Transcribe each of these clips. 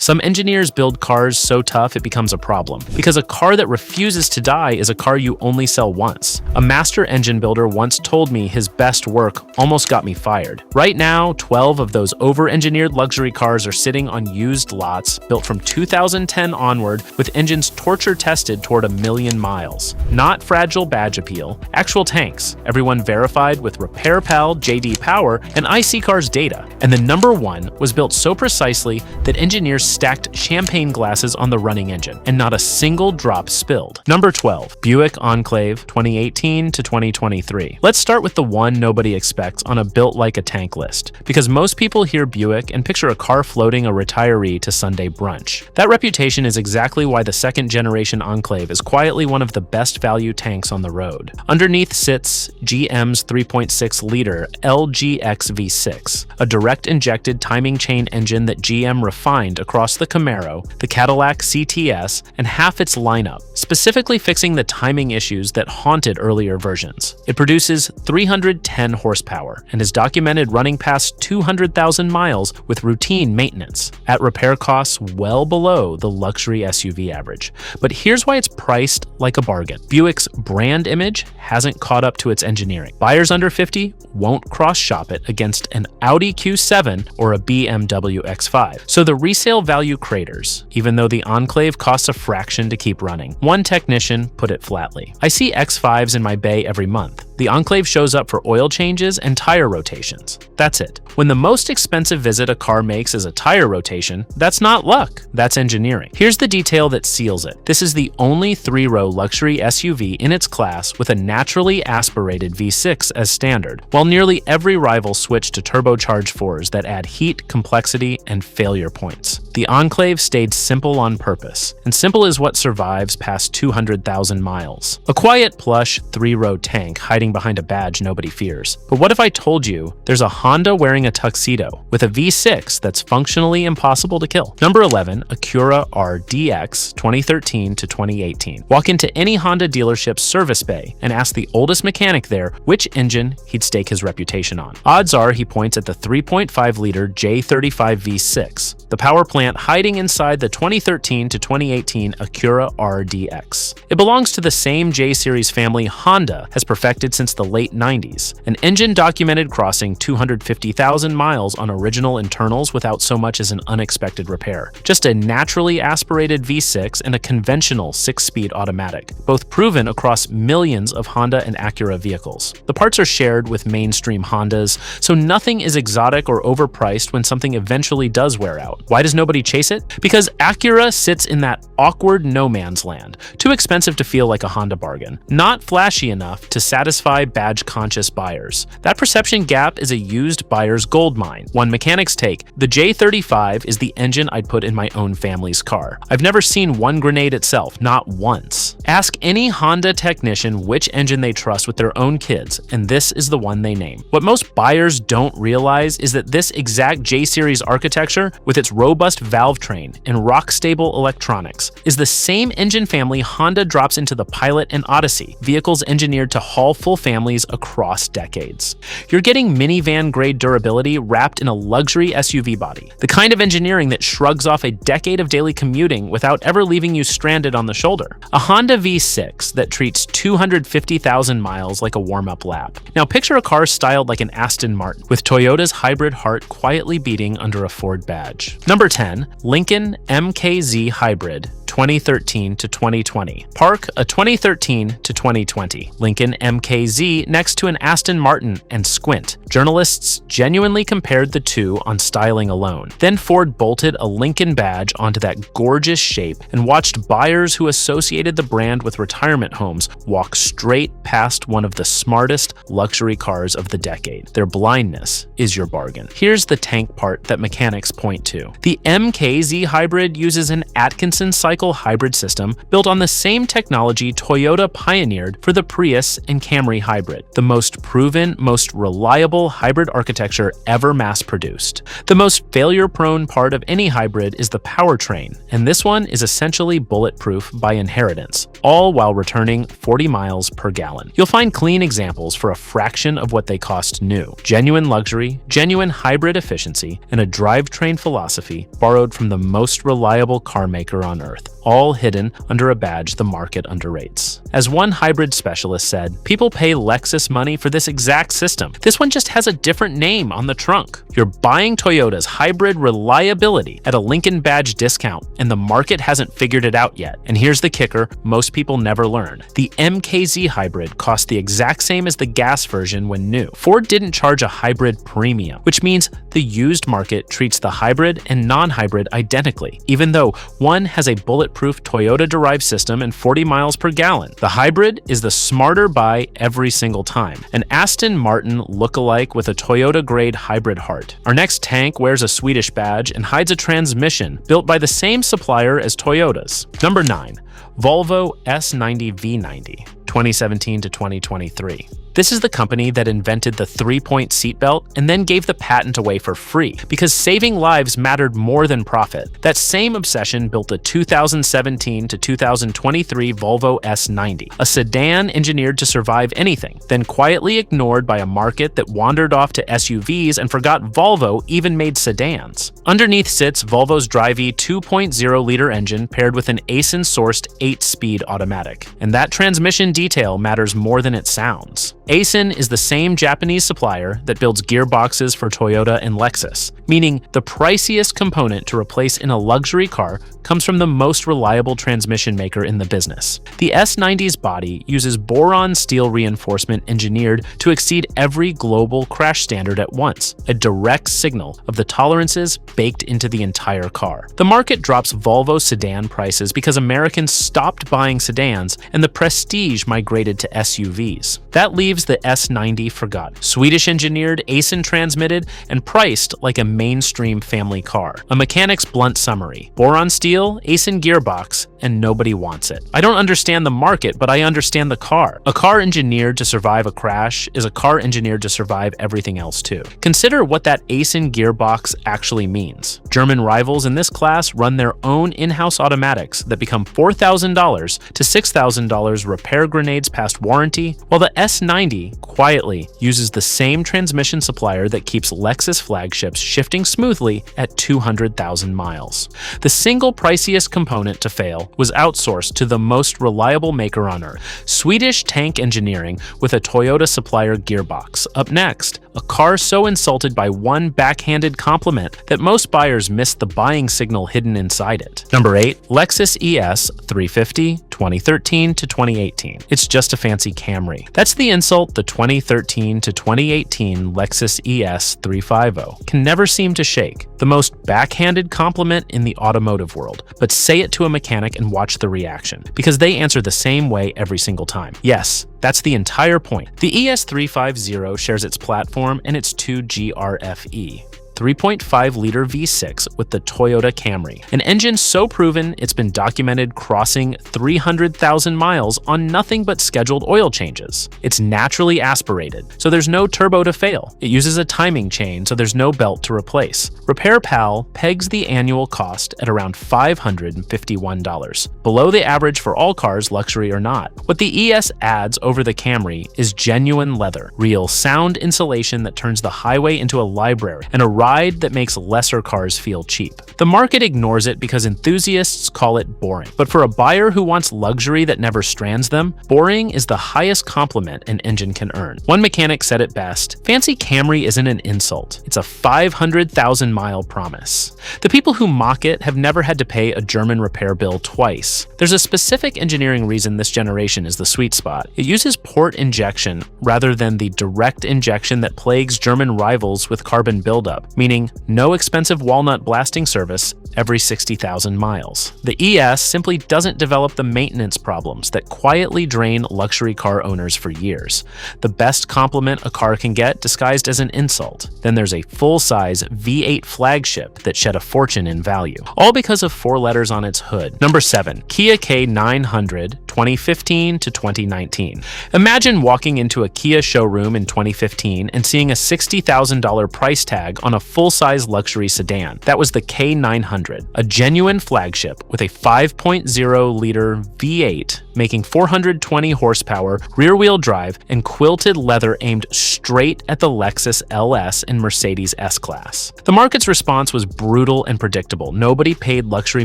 Some engineers build cars so tough it becomes a problem, because a car that refuses to die is a car you only sell once. A master engine builder once told me his best work almost got me fired. Right now, 12 of those over-engineered luxury cars are sitting on used lots built from 2010 onward with engines torture tested toward 1 million miles. Not fragile badge appeal, actual tanks, everyone verified with RepairPal, JD Power, and IC Cars data. And the number one was built so precisely that engineers stacked champagne glasses on the running engine, and not a single drop spilled. Number 12, Buick Enclave 2018 to 2023. Let's start with the one nobody expects on a built like a tank list, because most people hear Buick and picture a car floating a retiree to Sunday brunch. That reputation is exactly why the second generation Enclave is quietly one of the best value tanks on the road. Underneath sits GM's 3.6-liter LGX V6, a direct injected timing chain engine that GM refined across the Camaro, the Cadillac CTS, and half its lineup, specifically fixing the timing issues that haunted earlier versions. It produces 310 horsepower and is documented running past 200,000 miles with routine maintenance, at repair costs well below the luxury SUV average. But here's why it's priced like a bargain. Buick's brand image hasn't caught up to its engineering. Buyers under 50 won't cross-shop it against an Audi Q7 or a BMW X5. So the resale value craters, even though the Enclave costs a fraction to keep running. One technician put it flatly: "I see X5s in my bay every month. The Enclave shows up for oil changes and tire rotations. That's it." When the most expensive visit a car makes is a tire rotation, that's not luck, that's engineering. Here's the detail that seals it. This is the only 3-row luxury SUV in its class with a naturally aspirated V6 as standard, while nearly every rival switched to turbocharged 4s that add heat, complexity, and failure points. The Enclave stayed simple on purpose, and simple is what survives past 200,000 miles. A quiet, plush, 3-row tank hiding behind a badge nobody fears. But what if I told you there's a Honda wearing a tuxedo with a V6 that's functionally impossible to kill? Number 11, Acura RDX 2013 to 2018. Walk into any Honda dealership's service bay and ask the oldest mechanic there which engine he'd stake his reputation on. Odds are he points at the 3.5-liter J35 V6, the power plant hiding inside the 2013 to 2018 Acura RDX. It belongs to the same J-Series family Honda has perfected since the late 90s, an engine documented crossing 250,000 miles on original internals without so much as an unexpected repair. Just a naturally aspirated V6 and a conventional 6-speed automatic, both proven across millions of Honda and Acura vehicles. The parts are shared with mainstream Hondas, so nothing is exotic or overpriced when something eventually does wear out. Why does nobody chase it? Because Acura sits in that awkward no man's land, too expensive to feel like a Honda bargain, not flashy enough to satisfy badge-conscious buyers. That perception gap is a used buyer's goldmine. One mechanic's take: the J35 is the engine I'd put in my own family's car. I've never seen one grenade itself, not once. Ask any Honda technician which engine they trust with their own kids, and this is the one they name. What most buyers don't realize is that this exact J-Series architecture, with its robust valve train and rock-stable electronics, is the same engine family Honda drops into the Pilot and Odyssey, vehicles engineered to haul full families across decades. You're getting minivan-grade durability wrapped in a luxury SUV body, the kind of engineering that shrugs off a decade of daily commuting without ever leaving you stranded on the shoulder. A Honda V6 that treats 250,000 miles like a warm-up lap. Now picture a car styled like an Aston Martin, with Toyota's hybrid heart quietly beating under a Ford badge. Number 10, Lincoln MKZ Hybrid 2013 to 2020. Park a 2013 to 2020 Lincoln MKZ next to an Aston Martin and squint. Journalists genuinely compared the two on styling alone. Then Ford bolted a Lincoln badge onto that gorgeous shape and watched buyers who associated the brand with retirement homes walk straight past one of the smartest luxury cars of the decade. Their blindness is your bargain. Here's the tank part that mechanics point to. The MKZ Hybrid uses an Atkinson cycle identical hybrid system built on the same technology Toyota pioneered for the Prius and Camry hybrid, the most proven, most reliable hybrid architecture ever mass-produced. The most failure-prone part of any hybrid is the powertrain, and this one is essentially bulletproof by inheritance, all while returning 40 miles per gallon. You'll find clean examples for a fraction of what they cost new. Genuine luxury, genuine hybrid efficiency, and a drivetrain philosophy borrowed from the most reliable car maker on earth, all hidden under a badge the market underrates. As one hybrid specialist said, people pay Lexus money for this exact system. This one just has a different name on the trunk. You're buying Toyota's hybrid reliability at a Lincoln badge discount, and the market hasn't figured it out yet. And here's the kicker most people never learn. The MKZ Hybrid cost the exact same as the gas version when new. Ford didn't charge a hybrid premium, which means the used market treats the hybrid and non-hybrid identically, even though one has a bulletproof Toyota-derived system and 40 miles per gallon. The hybrid is the smarter buy every single time. An Aston Martin look-alike with a Toyota-grade hybrid heart. Our next tank wears a Swedish badge and hides a transmission built by the same supplier as Toyota's. Number 9. Volvo S90 V90, 2017 to 2023. This is the company that invented the 3-point seatbelt and then gave the patent away for free because saving lives mattered more than profit. That same obsession built the 2017 to 2023 Volvo S90, a sedan engineered to survive anything, then quietly ignored by a market that wandered off to SUVs and forgot Volvo even made sedans. Underneath sits Volvo's drivey 2.0-liter engine paired with an ASIN-sourced 8-speed automatic. And that transmission detail matters more than it sounds. ASIN is the same Japanese supplier that builds gearboxes for Toyota and Lexus, meaning the priciest component to replace in a luxury car comes from the most reliable transmission maker in the business. The S90's body uses boron steel reinforcement engineered to exceed every global crash standard at once, a direct signal of the tolerances baked into the entire car. The market drops Volvo sedan prices because Americans stopped buying sedans and the prestige migrated to SUVs. That leaves the S90 forgotten. Swedish engineered, ASIN transmitted, and priced like a mainstream family car. A mechanic's blunt summary: boron steel, ASIN gearbox, and nobody wants it. I don't understand the market, but I understand the car. A car engineered to survive a crash is a car engineered to survive everything else too. Consider what that ASIN gearbox actually means. German rivals in this class run their own in-house automatics that become $4,000 to $6,000 repair grenades past warranty, while the S90 quietly uses the same transmission supplier that keeps Lexus flagships shifting smoothly at 200,000 miles. The single priciest component to fail was outsourced to the most reliable maker on earth, Swedish tank engineering with a Toyota supplier gearbox. Up next, a car so insulted by one backhanded compliment that most buyers missed the buying signal hidden inside it. Number 8. Lexus ES 350, 2013 to 2018. It's just a fancy Camry. That's the insult the 2013 to 2018 Lexus ES 350 can never seem to shake. The most backhanded compliment in the automotive world, but say it to a mechanic and watch the reaction, because they answer the same way every single time. Yes, that's the entire point. The ES 350 shares its platform and its 2GRFE. 3.5-liter V6 with the Toyota Camry, an engine so proven it's been documented crossing 300,000 miles on nothing but scheduled oil changes. It's naturally aspirated, so there's no turbo to fail. It uses a timing chain, so there's no belt to replace. Repair Pal pegs the annual cost at around $551, below the average for all cars, luxury or not. What the ES adds over the Camry is genuine leather, real sound insulation that turns the highway into a library, and a ride that makes lesser cars feel cheap. The market ignores it because enthusiasts call it boring. But for a buyer who wants luxury that never strands them, boring is the highest compliment an engine can earn. One mechanic said it best: fancy Camry isn't an insult, it's a 500,000-mile promise. The people who mock it have never had to pay a German repair bill twice. There's a specific engineering reason this generation is the sweet spot. It uses port injection rather than the direct injection that plagues German rivals with carbon buildup. meaning no expensive walnut blasting service every 60,000 miles. The ES simply doesn't develop the maintenance problems that quietly drain luxury car owners for years. The best compliment a car can get disguised as an insult. Then there's a full-size V8 flagship that shed a fortune in value, all because of 4 letters on its hood. Number 7. Kia K900 2015 to 2019. Imagine walking into a Kia showroom in 2015 and seeing a $60,000 price tag on a full-size luxury sedan. That was the K900, a genuine flagship with a 5.0-liter V8 making 420 horsepower, rear-wheel drive, and quilted leather aimed straight at the Lexus LS and Mercedes S-Class. The market's response was brutal and predictable. Nobody paid luxury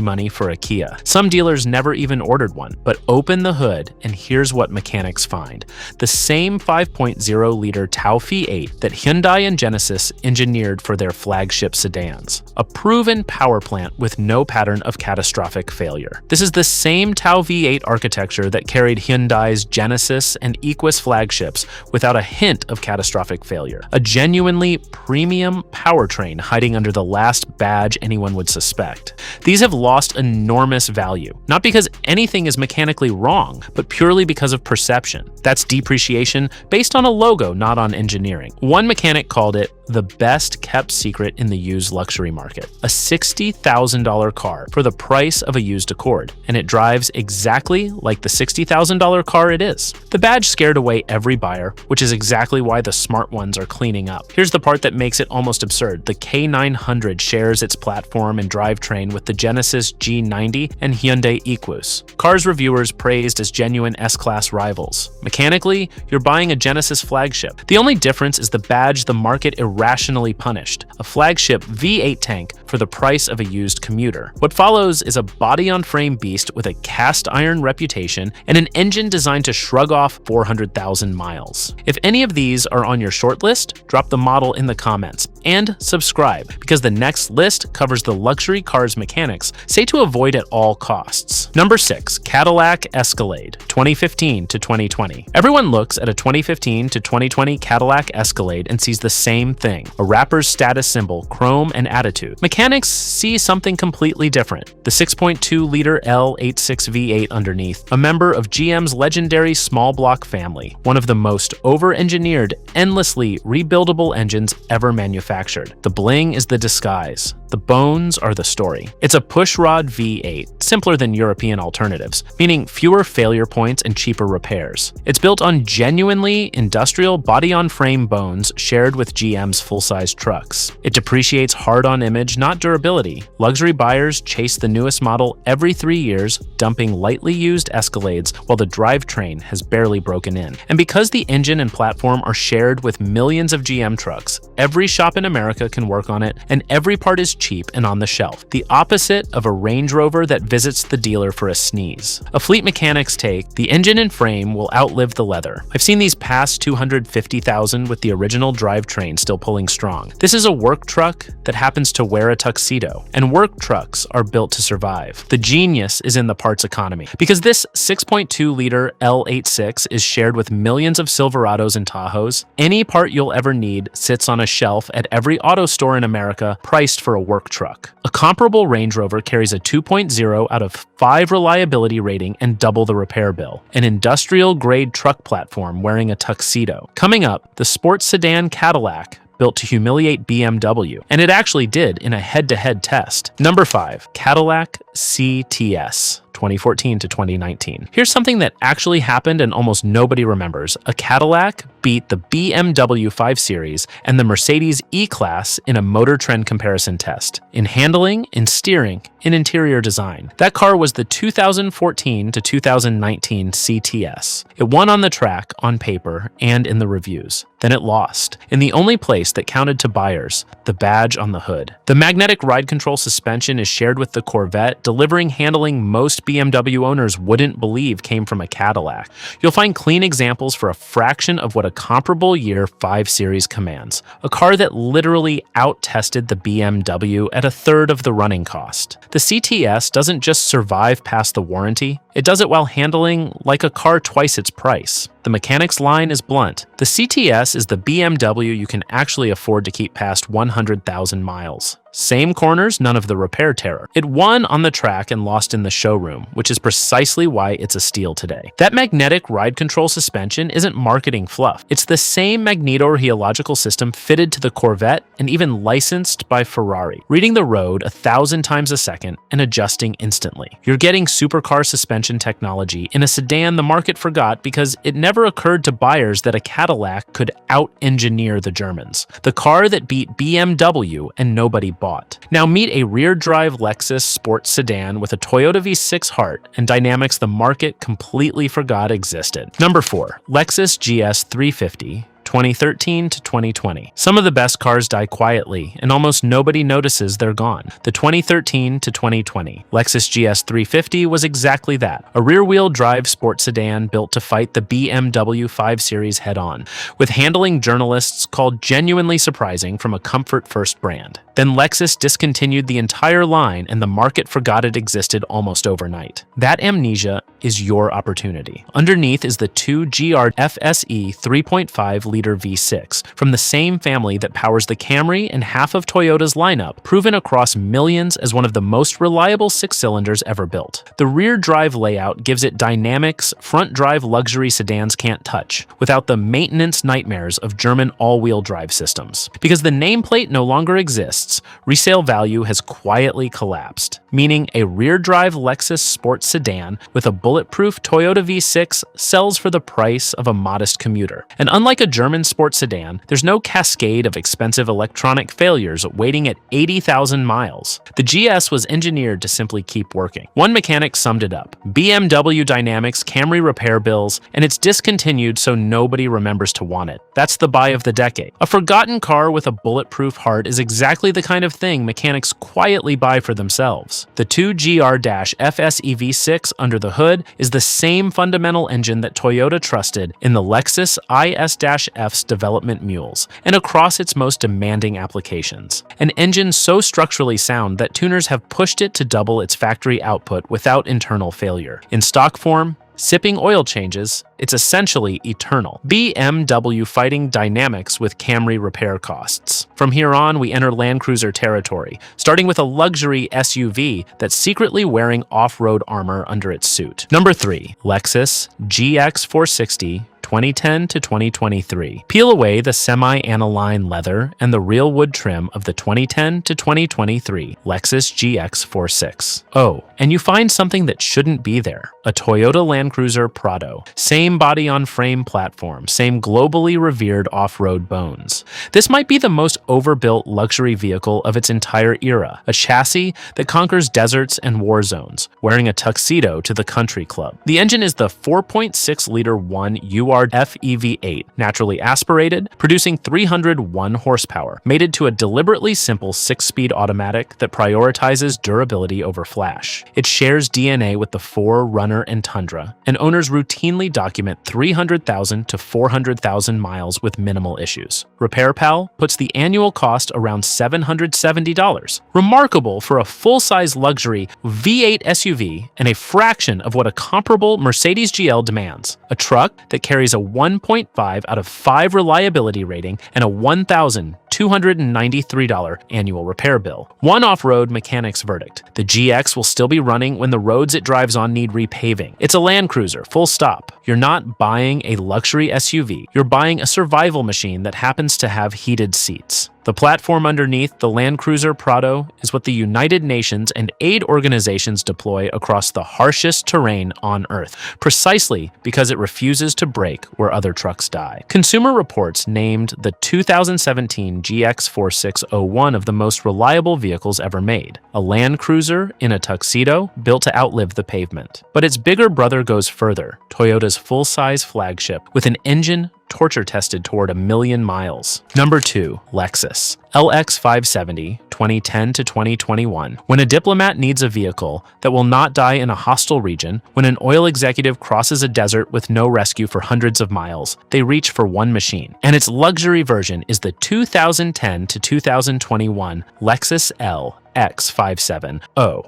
money for a Kia. Some dealers never even ordered one, but open the hood and here's what mechanics find. The same 5.0-liter Tau V8 that Hyundai and Genesis engineered for their flagship sedans. A proven power plant with no pattern of catastrophic failure. This is the same Tau V8 architecture that carried Hyundai's Genesis and Equus flagships without a hint of catastrophic failure. A genuinely premium powertrain hiding under the last badge anyone would suspect. These have lost enormous value, not because anything is mechanically wrong, but purely because of perception. That's depreciation based on a logo, not on engineering. One mechanic called it the best kept secret in the used luxury market. A $60,000 car for the price of a used Accord, and it drives exactly like the $60,000 car it is. The badge scared away every buyer, which is exactly why the smart ones are cleaning up. Here's the part that makes it almost absurd. The K900 shares its platform and drivetrain with the Genesis G90 and Hyundai Equus. Cars reviewers praised as genuine S-Class rivals. Mechanically, you're buying a Genesis flagship. The only difference is the badge the market irrationally punished, a flagship V8 tank for the price of a used commuter. What follows is a body-on-frame beast with a cast-iron reputation and an engine designed to shrug off 400,000 miles. If any of these are on your short list, drop the model in the comments and subscribe, because the next list covers the luxury car's mechanics say to avoid at all costs. Number 6. Cadillac Escalade 2015 to 2020. Everyone looks at a 2015 to 2020 Cadillac Escalade and sees the same thing, a rapper's status symbol, chrome and attitude. Mechanics see something completely different. The 6.2-liter L86 V8 underneath, a member of GM's legendary small block family, one of the most over-engineered, endlessly rebuildable engines ever manufactured. The bling is the disguise. The bones are the story. It's a pushrod V8, simpler than European alternatives, meaning fewer failure points and cheaper repairs. It's built on genuinely industrial body-on-frame bones shared with GM's full-size trucks. It depreciates hard on image, not durability. Luxury buyers chase the newest model every 3 years, dumping lightly used Escalades while the drivetrain has barely broken in. And because the engine and platform are shared with millions of GM trucks, every shop in America can work on it, and every part is cheap and on the shelf. The opposite of a Range Rover that visits the dealer for a sneeze. A fleet mechanic's take, the engine and frame will outlive the leather. I've seen these past 250,000 with the original drivetrain still pulling strong. This is a work truck that happens to wear a tuxedo, and work trucks are built to survive. The genius is in the parts economy, because this 6.2-liter L86 is shared with millions of Silverados and Tahoes. Any part you'll ever need sits on a shelf at every auto store in America, priced for a work truck. A comparable Range Rover carries a 2.0 out of 5 reliability rating and double the repair bill. An industrial-grade truck platform wearing a tuxedo. Coming up, the sports sedan Cadillac, built to humiliate BMW, and it actually did in a head-to-head test. Number 5. Cadillac CTS 2014 to 2019. Here's something that actually happened and almost nobody remembers. A Cadillac beat the BMW 5 Series and the Mercedes E-Class in a Motor Trend comparison test. In handling, in steering, in interior design. That car was the 2014 to 2019 CTS. It won on the track, on paper, and in the reviews. Then it lost, in the only place that counted to buyers, the badge on the hood. The magnetic ride control suspension is shared with the Corvette, delivering handling most BMW owners wouldn't believe came from a Cadillac. You'll find clean examples for a fraction of what a comparable year 5 Series commands, a car that literally out-tested the BMW at a third of the running cost. The CTS doesn't just survive past the warranty, it does it while handling like a car twice its price. The mechanics line is blunt. The CTS is the BMW you can actually afford to keep past 100,000 miles. Same corners, none of the repair terror. It won on the track and lost in the showroom, which is precisely why it's a steal today. That magnetic ride control suspension isn't marketing fluff. It's the same magneto-rheological system fitted to the Corvette and even licensed by Ferrari, reading the road 1,000 times a second and adjusting instantly. You're getting supercar suspension technology in a sedan the market forgot because it never occurred to buyers that a Cadillac could out-engineer the Germans. The car that beat BMW and nobody bought. Now meet a rear-drive Lexus sports sedan with a Toyota V6 heart and dynamics the market completely forgot existed. Number 4. Lexus GS 350. 2013 to 2020. Some of the best cars die quietly, and almost nobody notices they're gone. The 2013 to 2020 Lexus GS 350 was exactly that, a rear-wheel drive sports sedan built to fight the BMW 5 Series head-on, with handling journalists called genuinely surprising from a comfort-first brand. Then Lexus discontinued the entire line and the market forgot it existed almost overnight. That amnesia is your opportunity. Underneath is the 2GR FSE 3.5-liter V6 from the same family that powers the Camry and half of Toyota's lineup, proven across millions as one of the most reliable 6-cylinders ever built. The rear drive layout gives it dynamics front drive luxury sedans can't touch, without the maintenance nightmares of German all-wheel drive systems. Because the nameplate no longer exists, resale value has quietly collapsed, meaning a rear-drive Lexus sports sedan with a bulletproof Toyota V6 sells for the price of a modest commuter. And unlike a German sports sedan, there's no cascade of expensive electronic failures waiting at 80,000 miles. The GS was engineered to simply keep working. One mechanic summed it up: BMW dynamics, Camry repair bills, and it's discontinued so nobody remembers to want it. That's the buy of the decade. A forgotten car with a bulletproof heart is exactly the kind of thing mechanics quietly buy for themselves. The 2GR-FSE V6 under the hood is the same fundamental engine that Toyota trusted in the Lexus IS-F's development mules and across its most demanding applications. An engine so structurally sound that tuners have pushed it to double its factory output without internal failure. In stock form, sipping oil changes, it's essentially eternal. BMW fighting dynamics with Camry repair costs. From here on, we enter Land Cruiser territory, starting with a luxury SUV that's secretly wearing off-road armor under its suit. Number 3. Lexus GX 460. 2010 to 2023. Peel away the semi-aniline leather and the real wood trim of the 2010 to 2023 Lexus GX 46. Oh, and you find something that shouldn't be there: a Toyota Land Cruiser Prado. Same body-on-frame platform, same globally revered off-road bones. This might be the most overbuilt luxury vehicle of its entire era, a chassis that conquers deserts and war zones, wearing a tuxedo to the country club. The engine is the 4.6-liter 1 FEV8, naturally aspirated, producing 301 horsepower, mated to a deliberately simple 6-speed automatic that prioritizes durability over flash. It shares DNA with the 4Runner and Tundra, and owners routinely document 300,000 to 400,000 miles with minimal issues. RepairPal puts the annual cost around $770. Remarkable for a full-size luxury V8 SUV and a fraction of what a comparable Mercedes GL demands. A truck that carries a 1.5 out of 5 reliability rating and a $1,293 annual repair bill. One off-road mechanic's verdict: the GX will still be running when the roads it drives on need repaving. It's a Land Cruiser, full stop. You're not buying a luxury SUV, you're buying a survival machine that happens to have heated seats. The platform underneath the Land Cruiser Prado is what the United Nations and aid organizations deploy across the harshest terrain on Earth, precisely because it refuses to break where other trucks die. Consumer Reports named the 2017 GX 46 one of the most reliable vehicles ever made, a Land Cruiser in a tuxedo built to outlive the pavement. But its bigger brother goes further, Toyota's full-size flagship, with an engine torture tested toward 1,000,000 miles. Number 2. Lexus LX 570, 2010 to 2021. When a diplomat needs a vehicle that will not die in a hostile region, when an oil executive crosses a desert with no rescue for hundreds of miles, they reach for one machine. And its luxury version is the 2010 to 2021 Lexus LX 570.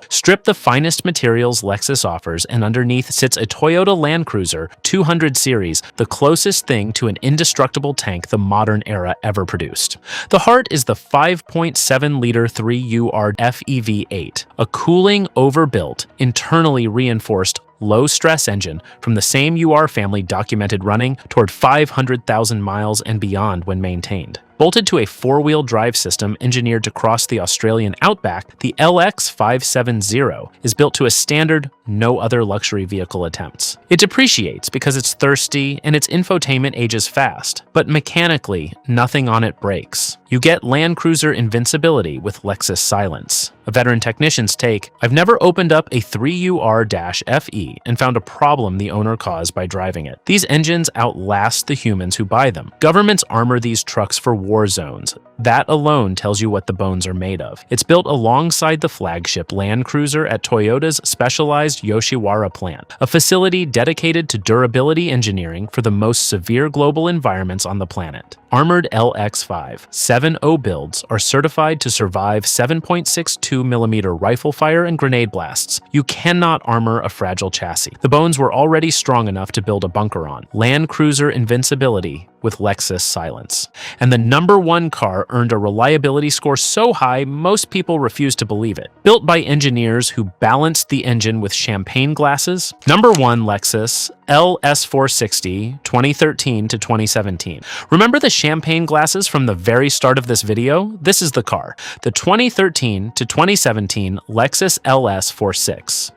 Strip the finest materials Lexus offers, and underneath sits a Toyota Land Cruiser 200 series, the closest thing to an indestructible tank the modern era ever produced. The heart is the 5.7-liter 3UR FEV8, a cooling, overbuilt, internally reinforced low-stress engine from the same UR family documented running toward 500,000 miles and beyond when maintained. Bolted to a four-wheel drive system engineered to cross the Australian outback, the LX 570 is built to a standard no other luxury vehicle attempts. It depreciates because it's thirsty and its infotainment ages fast, but mechanically, nothing on it breaks. You get Land Cruiser invincibility with Lexus Silence. A veteran technician's take: I've never opened up a 3UR-FE and found a problem the owner caused by driving it. These engines outlast the humans who buy them. Governments armor these trucks for war zones. That alone tells you what the bones are made of. It's built alongside the flagship Land Cruiser at Toyota's specialized Yoshiwara plant, a facility dedicated to durability engineering for the most severe global environments on the planet. Armored LX5 7.0 builds are certified to survive 7.62mm rifle fire and grenade blasts. You cannot armor a fragile chassis. The bones were already strong enough to build a bunker on. Land Cruiser invincibility with Lexus Silence. And the #1 car earned a reliability score so high most people refuse to believe it. Built by engineers who balanced the engine with champagne glasses. #1 Lexus LS 460, 2013 to 2017. Remember the champagne glasses from the very start of this video? This is the car. The 2013 to 2017 Lexus LS 46.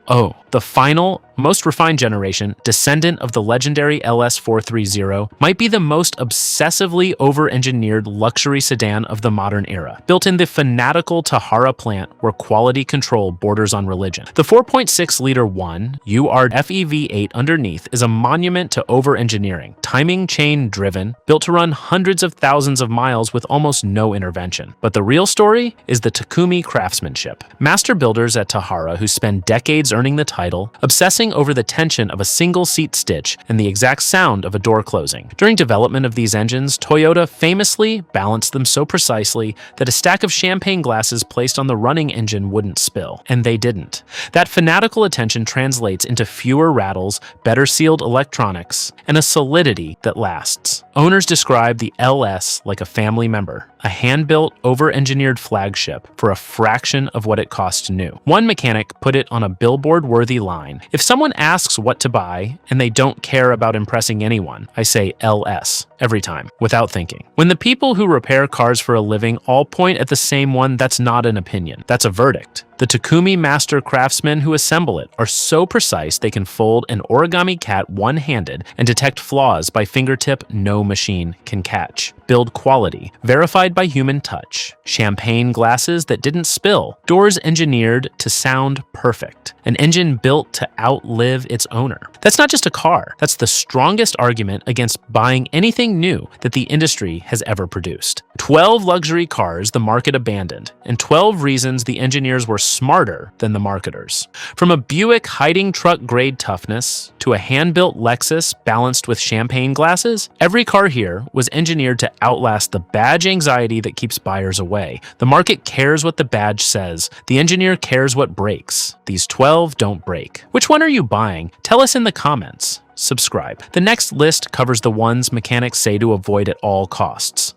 The final, most refined generation, descendant of the legendary LS 430, might be the most obsessively over-engineered luxury sedan of the modern era, built in the fanatical Tahara plant where quality control borders on religion. The 4.6-liter 1UR FEV8 underneath is a monument to over-engineering, timing chain driven, built to run hundreds of thousands of miles with almost no intervention. But the real story is the Takumi craftsmanship. Master builders at Tahara who spend decades earning the title, obsessing over the tension of a single seat stitch and the exact sound of a door closing. During development of these engines, Toyota famously balanced them so precisely that a stack of champagne glasses placed on the running engine wouldn't spill. And they didn't. That fanatical attention translates into fewer rattles, better sealed electronics, and a solidity that lasts. Owners describe the LS like a family member, a hand-built, over-engineered flagship for a fraction of what it costs new. One mechanic put it on a billboard-worthy line: if someone asks what to buy and they don't care about impressing anyone, I say LS every time, without thinking. When the people who repair cars for a living all point at the same one, that's not an opinion, that's a verdict. The Takumi master craftsmen who assemble it are so precise they can fold an origami cat one-handed and detect flaws by fingertip no machine can catch. Build quality, verified by human touch. Champagne glasses that didn't spill. Doors engineered to sound perfect. An engine built to outlive its owner. That's not just a car. That's the strongest argument against buying anything new that the industry has ever produced. 12 luxury cars the market abandoned, and 12 reasons the engineers were smarter than the marketers. From a Buick hiding truck-grade toughness to a hand-built Lexus balanced with champagne glasses, every car here was engineered to outlast the badge anxiety that keeps buyers away. The market cares what the badge says. The engineer cares what breaks. These 12 don't break. Which one are you buying? Tell us in the comments. Subscribe. The next list covers the ones mechanics say to avoid at all costs.